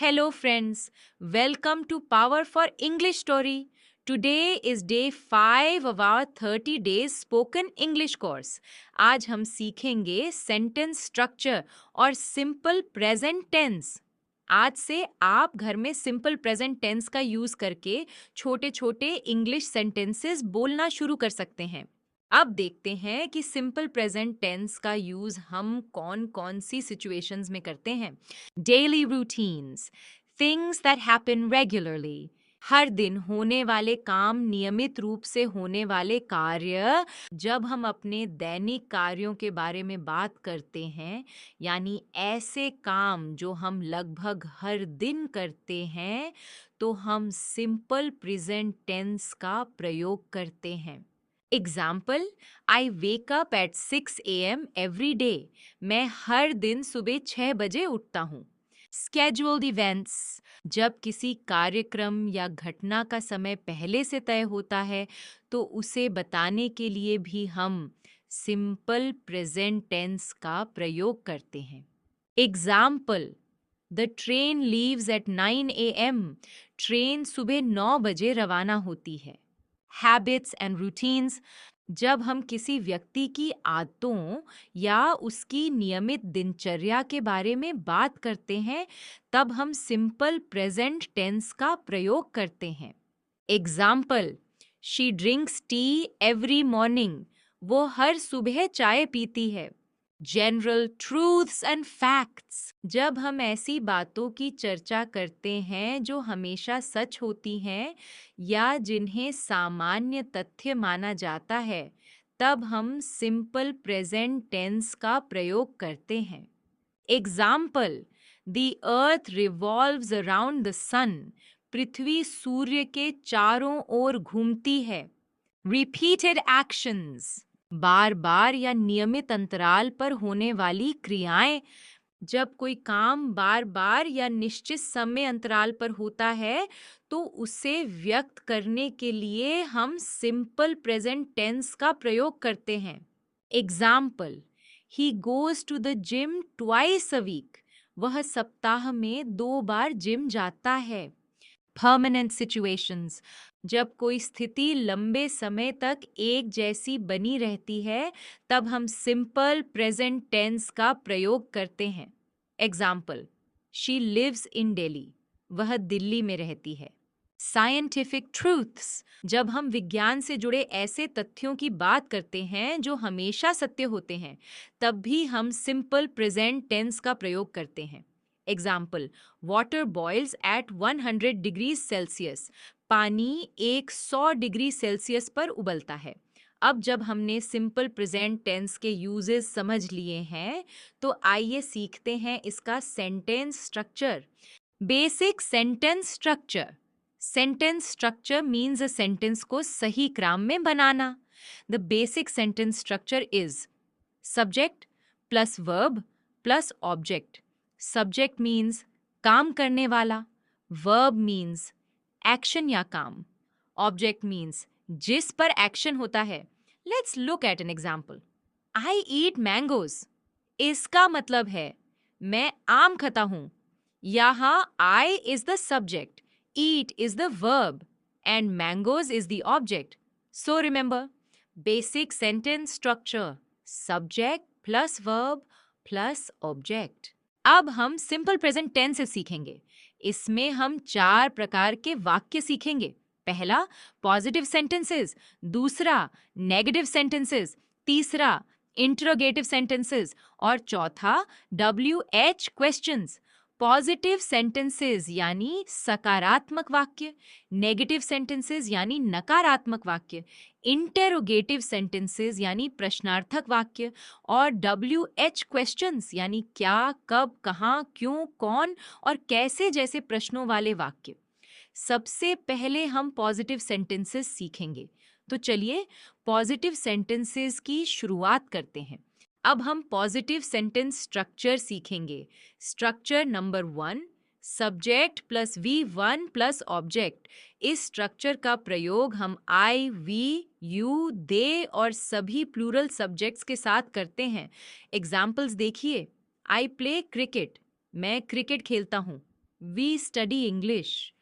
Hello, friends. Welcome to Power for English Story. Today is day 5 of our 30 days spoken English course. आज हम सीखेंगे sentence structure और simple present tense. आज से आप घर में सिंपल प्रेजेंट टेंस का यूज करके छोटे-छोटे इंग्लिश सेंटेंसेस बोलना शुरू कर सकते हैं. अब देखते हैं कि सिंपल प्रेजेंट टेंस का यूज हम कौन-कौन सी सिचुएशंस में करते हैं. Daily routines, things that happen regularly, हर दिन होने वाले काम, नियमित रूप से होने वाले कार्य. जब हम अपने दैनिक कार्यों के बारे में बात करते हैं, यानी ऐसे काम जो हम लगभग हर दिन करते हैं, तो हम सिंपल प्रेजेंट टेंस का प्रयोग करते हैं. Example, I wake up at 6 a.m. Every day. मैं हर दिन सुबह 6 बजे उठता हूँ. स्केड्यूल्ड इवेंट्स, जब किसी कार्यक्रम या घटना का समय पहले से तय होता है, तो उसे बताने के लिए भी हम सिंपल प्रेजेंट टेंस का प्रयोग करते हैं. Example, the train leaves eight 9 a.m. Train सुबह 9 बजे रवाना होती है. हैबिट्स एंड रूटीन्स, जब हम किसी व्यक्ति की आदतों या उसकी नियमित दिनचर्या के बारे में बात करते हैं, तब हम सिंपल प्रेजेंट टेंस का प्रयोग करते हैं. Example, she drinks T every morning. वो हर सुबह चाय पीती है. जनरल ट्रूथ्स एंड फैक्ट्स, जब हम ऐसी बातों की चर्चा करते हैं जो हमेशा सच होती हैं या जिन्हें सामान्य तथ्य माना जाता है, तब हम सिंपल प्रेजेंट टेंस का प्रयोग करते हैं. Example, the earth revolves around the sun. पृथ्वी सूर्य के चारों ओर घूमती है. रिपीटेड एक्शंस, बार बार या नियमित अंतराल पर होने वाली क्रियाएं. जब कोई काम बार बार या निश्चित समय अंतराल पर होता है, तो उसे व्यक्त करने के लिए हम सिंपल प्रेजेंट टेंस का प्रयोग करते हैं. Example, he goes to the gym twice a week. वह सप्ताह में 2 बार जिम जाता है. परमानेंट सिचुएशंस, जब कोई स्थिति लंबे समय तक एक जैसी बनी रहती है, तब हम सिंपल प्रेजेंट टेंस का प्रयोग करते हैं. Example, she lives in Delhi. वह दिल्ली में रहती है. साइंटिफिक ट्रूथ्स, जब हम विज्ञान से जुड़े ऐसे तथ्यों की बात करते हैं जो हमेशा सत्य होते हैं, तब भी हम सिंपल प्रेजेंट टेंस का प्रयोग करते हैं. Example, water boils at 100 degree Celsius. पानी 100 डिग्री सेल्सियस पर उबलता है. अब जब हमने सिंपल प्रेजेंट टेंस के यूजेस समझ लिए हैं, तो आइए सीखते हैं इसका sentence structure. Basic sentence structure. Sentence structure means a sentence को सही क्रम में बनाना. The basic sentence structure is subject plus verb plus object. Subject means काम करने वाला. वर्ब मीन्स एक्शन या काम. ऑब्जेक्ट मीन्स जिस पर एक्शन होता है. Let's look at an example. I eat mangoes. इसका मतलब है मैं आम खाता हूं. यहाँ I is the subject, eat is the verb and mangoes is the object. So remember, basic sentence structure subject plus verb plus object. अब हम सिंपल प्रेजेंट टेंस सीखेंगे. इसमें हम 4 प्रकार के वाक्य सीखेंगे. पहला, पॉजिटिव सेंटेंसेस. दूसरा, नेगेटिव सेंटेंसेस. तीसरा, इंटरोगेटिव सेंटेंसेस. और चौथा, WH क्वेश्चंस. पॉजिटिव सेंटेंसेस यानी सकारात्मक वाक्य, नेगेटिव सेंटेंसेस यानी नकारात्मक वाक्य, इंटेरोगेटिव सेंटेंसेस यानी प्रश्नार्थक वाक्य, और WH क्वेश्चंस यानी क्या, कब, कहाँ, क्यों, कौन और कैसे जैसे प्रश्नों वाले वाक्य. सबसे पहले हम पॉजिटिव सेंटेंसेस सीखेंगे. तो चलिए पॉजिटिव सेंटेंसेस की शुरुआत करते हैं. अब हम पॉजिटिव सेंटेंस स्ट्रक्चर सीखेंगे. Structure number 1, subject plus V1 plus object. इस स्ट्रक्चर का प्रयोग हम आई, वी, यू, दे और सभी प्लूरल सब्जेक्ट्स के साथ करते हैं. एग्जाम्पल्स देखिए. I play cricket. मैं क्रिकेट खेलता हूँ. वी स्टडी इंग्लिश,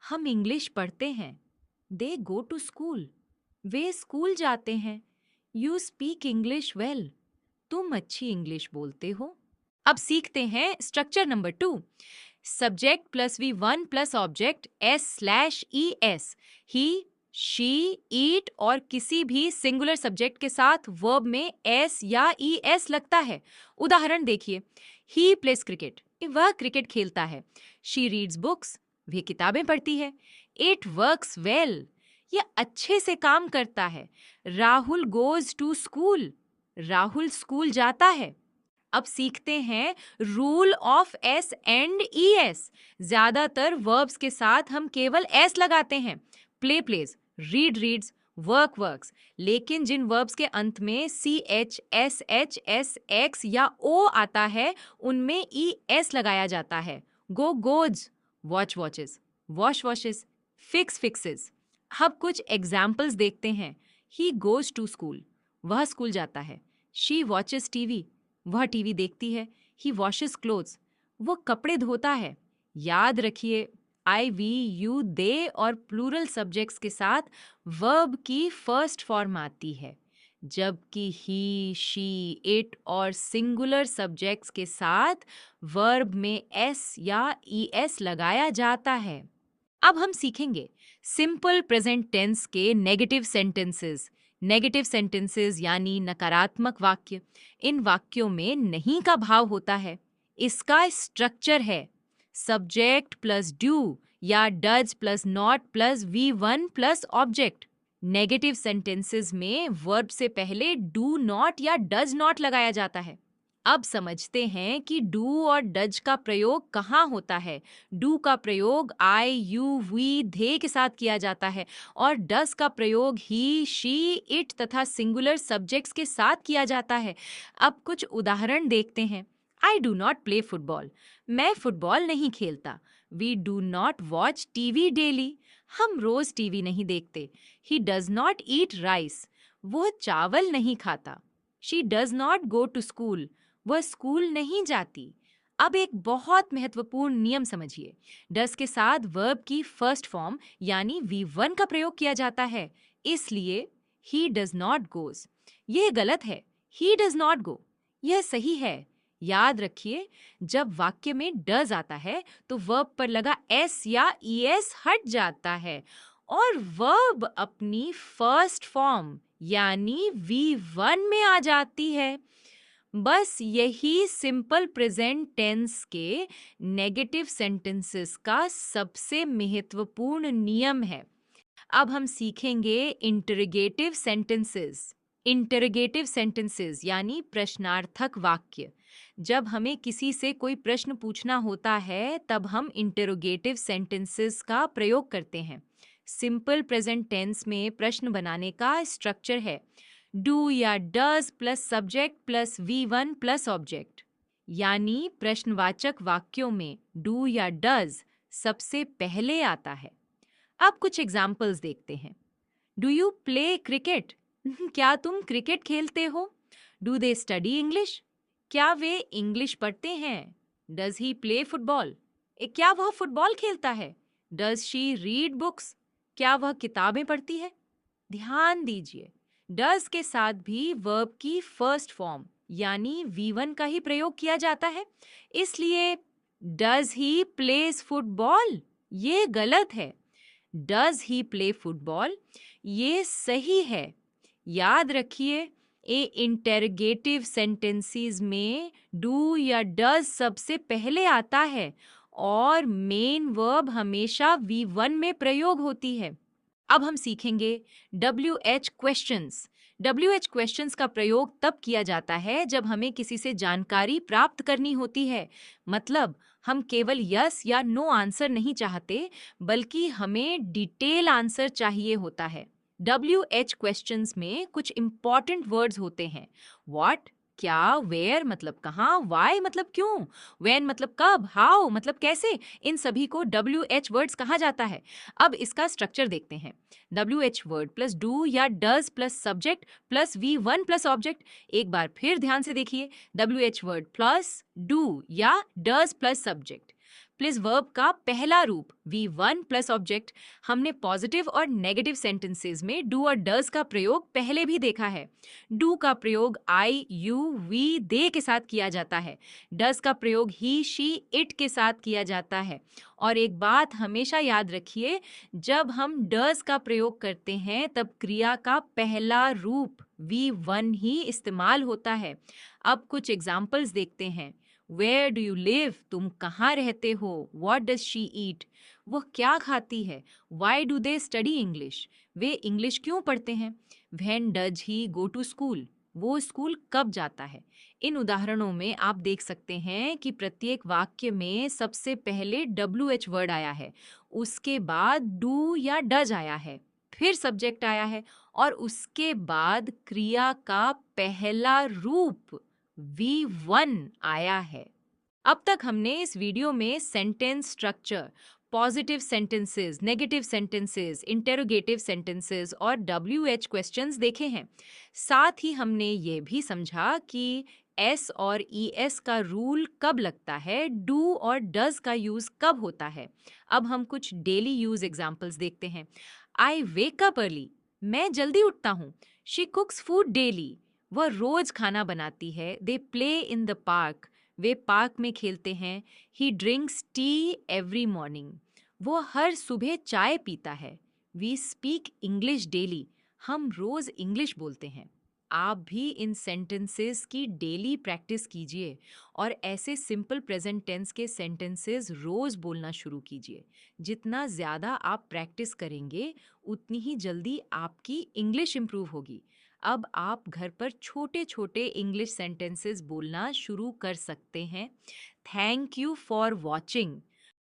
हम इंग्लिश पढ़ते हैं। दे गो टू स्कूल, वे स्कूल जाते हैं। यू स्पीक इंग्लिश वेल, तुम अच्छी इंग्लिश बोलते हो। अब सीखते हैं structure number 2। Subject plus V1 plus object S/ES। He, she, eat और किसी भी सिंगुलर सब्जेक्ट के साथ वर्ब में S या ES लगता है। उदाहरण देखिए, ही प्लेस क्रिकेट, वह क्रिकेट खेलता है। शी रीड्स बुक्स, वह किताबें पढ़ती है। इट वर्क्स वेल, यह अच्छे से काम करता है। Rahul goes to school, Rahul school जाता है। अब सीखते हैं rule of S and ES। ज्यादातर वर्ब्स के साथ हम केवल S लगाते हैं। Play plays, read reads, work works. लेकिन जिन वर्ब्स के अंत में CH, SH, SX या O आता है उनमें ES लगाया जाता है। गो goes, watch watches, wash washes, fix fixes. अब कुछ एग्जाम्पल्स देखते हैं। ही गोज टू स्कूल, वह स्कूल जाता है। शी वॉचेस TV, वह टीवी देखती है। ही वॉशेस क्लोथ्स, वो कपड़े धोता है। याद रखिए, I, we, you, they और प्लूरल सब्जेक्ट्स के साथ वर्ब की फर्स्ट फॉर्म आती है, जबकि ही, शी, इट और सिंगुलर सब्जेक्ट्स के साथ वर्ब में S या ES लगाया जाता है। अब हम सीखेंगे सिंपल प्रेजेंट टेंस के नेगेटिव सेंटेंसेस। नेगेटिव सेंटेंसेस यानी नकारात्मक वाक्य। इन वाक्यों में नहीं का भाव होता है। इसका स्ट्रक्चर है सब्जेक्ट प्लस डू या does plus not plus V1 plus object. Negative sentences में वर्ब से पहले डू नॉट या डज नॉट लगाया जाता है। अब समझते हैं कि डू और डज का प्रयोग कहाँ होता है। डू का प्रयोग I, you, we, they के साथ किया जाता है और डज का प्रयोग ही, शी, इट तथा सिंगुलर सब्जेक्ट्स के साथ किया जाता है। अब कुछ उदाहरण देखते हैं। I do not play football, मैं फुटबॉल नहीं खेलता। We do not watch TV daily, हम रोज टीवी नहीं देखते। He does not eat rice, वो चावल नहीं खाता। She does not go to school, वह स्कूल नहीं जाती। अब एक बहुत महत्वपूर्ण नियम समझिए। डज के साथ वर्ब की फर्स्ट फॉर्म यानी V1 का प्रयोग किया जाता है, इसलिए he does not goes। यह गलत है, he does not go। यह सही है। याद रखिए, जब वाक्य में डज आता है तो वर्ब पर लगा S या ES हट जाता है और वर्ब अपनी फर्स्ट फॉर्म यानी V1 में आ जाती है। बस यही सिंपल प्रेजेंट टेंस के नेगेटिव सेंटेंसेस का सबसे महत्वपूर्ण नियम है। अब हम सीखेंगे इंटरोगेटिव सेंटेंसेस। इंटरोगेटिव सेंटेंसेस यानी प्रश्नार्थक वाक्य। जब हमें किसी से कोई प्रश्न पूछना होता है तब हम इंटरोगेटिव सेंटेंसेस का प्रयोग करते हैं। सिंपल प्रेजेंट टेंस में प्रश्न बनाने का स्ट्रक्चर है डू या does plus subject plus V1 plus object. यानी प्रश्नवाचक वाक्यों में डू या डज सबसे पहले आता है। अब कुछ एग्जाम्पल्स देखते हैं। डू यू प्ले क्रिकेट, क्या तुम क्रिकेट खेलते हो? डू दे स्टडी इंग्लिश, क्या वे इंग्लिश पढ़ते हैं? डज ही प्ले फुटबॉल, क्या वह फुटबॉल खेलता है? डज शी रीड बुक्स, क्या वह किताबें पढ़ती है? ध्यान दीजिए, डज के साथ भी वर्ब की फर्स्ट फॉर्म यानी V1 का ही प्रयोग किया जाता है, इसलिए डज ही प्लेज फुटबॉल ये गलत है। डज ही प्ले फुटबॉल ये सही है। याद रखिए, इंटरोगेटिव सेंटेंसेस में डू या डज सबसे पहले आता है और मेन वर्ब हमेशा V1 में प्रयोग होती है। अब हम सीखेंगे WH क्वेश्चंस। WH क्वेश्चंस का प्रयोग तब किया जाता है जब हमें किसी से जानकारी प्राप्त करनी होती है। मतलब हम केवल यस या नो आंसर नहीं चाहते, बल्कि हमें डिटेल आंसर चाहिए होता है। WH क्वेश्चंस में कुछ इंपॉर्टेंट वर्ड्स होते हैं। व्हाट क्या, वेयर मतलब कहाँ, वाई मतलब क्यों, व्हेन मतलब कब, हाउ मतलब कैसे। इन सभी को WH वर्ड्स कहा जाता है। अब इसका स्ट्रक्चर देखते हैं। WH वर्ड प्लस डू या does plus subject plus V1 plus object. एक बार फिर ध्यान से देखिए, WH वर्ड प्लस डू या does plus subject plus verb का पहला रूप V1 प्लस ऑब्जेक्ट। हमने पॉजिटिव और नेगेटिव सेंटेंसेस में डू और डज का प्रयोग पहले भी देखा है। डू का प्रयोग आई, यू, वी, दे के साथ किया जाता है। डज का प्रयोग ही, शी, इट के साथ किया जाता है। और एक बात हमेशा याद रखिए, जब हम डज का प्रयोग करते हैं तब क्रिया का पहला रूप V1 ही इस्तेमाल होता है। अब कुछ एग्जाम्पल्स देखते हैं। Where do you live? तुम कहाँ रहते हो? What does she eat? वह क्या खाती है? Why do they study English? Way English क्यों पढ़ते हैं? When does he go to school? वो स्कूल कब जाता है? इन उदाहरणों में आप देख सकते हैं कि प्रत्येक वाक्य में सबसे पहले WH वर्ड आया है, उसके बाद do या does आया है, फिर सब्जेक्ट आया है और उसके बाद क्रिया का पहला रूप V1 आया है। अब तक हमने इस वीडियो में sentence structure, positive sentences, negative sentences, interrogative sentences और WH क्वेश्चंस देखे हैं। साथ ही हमने ये भी समझा कि S और ES का रूल कब लगता है, डू और डज का यूज कब होता है। अब हम कुछ डेली यूज एग्जाम्पल्स देखते हैं। आई वेक अप अर्ली, मैं जल्दी उठता हूँ। शी कुक्स फूड डेली, वह रोज खाना बनाती है। They play in the park, way park में खेलते हैं। ही ड्रिंक्स टी एवरी मॉर्निंग, वो हर सुबह चाय पीता है। वी स्पीक इंग्लिश डेली, हम रोज इंग्लिश बोलते हैं। आप भी इन सेंटेंसेस की डेली प्रैक्टिस कीजिए और ऐसे सिंपल प्रेजेंट टेंस के सेंटेंसेस रोज बोलना शुरू कीजिए। जितना ज़्यादा आप प्रैक्टिस करेंगे उतनी ही जल्दी आपकी इंग्लिश इम्प्रूव होगी। अब आप घर पर छोटे छोटे इंग्लिश सेंटेंसेस बोलना शुरू कर सकते हैं। Thank you for watching.